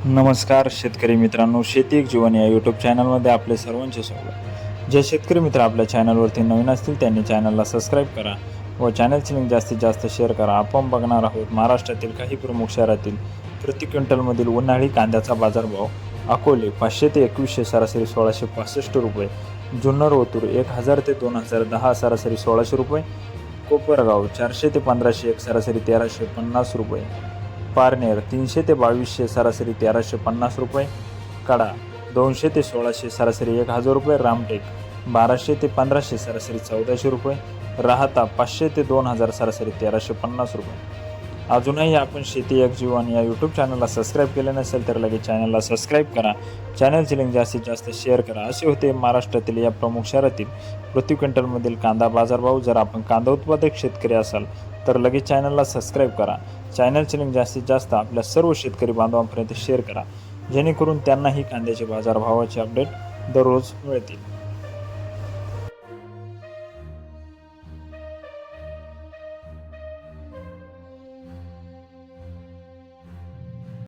नमस्कार शेतकरी मित्रांनो, शेती एक जीवन या यूट्यूब चॅनलमध्ये आपले सर्वांचे स्वागत. जे शेतकरी मित्र आपल्या चॅनलवरती नवीन असतील त्यांनी चॅनलला सबस्क्राईब करा व चॅनलची लिंक जास्तीत जास्त शेअर करा. आपण बघणार आहोत महाराष्ट्रातील काही प्रमुख शहरातील प्रति क्विंटलमधील उन्हाळी कांद्याचा बाजारभाव. अकोले 500 ते 2100 सरासरी 1665 रुपये, जुन्नर ओतूर 1000 ते 2010 सरासरी 1600 रुपये, कोपरगाव 400 ते 1501 सरासरी 1350 रुपये, पारनेर 300 ते 2200 सरासरी 1350 रुपये, कडा 200 ते 1600 सरासरी 1000 रुपये, रामटेक 1200 ते 1500 सरासरी 1400 रुपये, राहता 500 ते 2000 सरासरी 1350 रुपये. अजूनही आपण शेती एक जीवन या यूट्यूब चॅनलला सबस्क्राईब केले नसेल तर लगेच चॅनलला सबस्क्राईब करा, चॅनलची लिंक जास्तीत जास्त शेअर करा. असे होते महाराष्ट्रातील या प्रमुख शहरातील प्रति क्विंटलमधील कांदा बाजारभाव. जर आपण कांदा उत्पादक शेतकरी असाल तर लगेच चॅनलला सबस्क्राईब करा, चॅनलची लिंक जास्तीत जास्त आपल्या सर्व शेतकरी बांधवांपर्यंत शेअर करा, जेणेकरून त्यांनाही कांद्याचे बाजारभावाचे अपडेट दररोज मिळतील.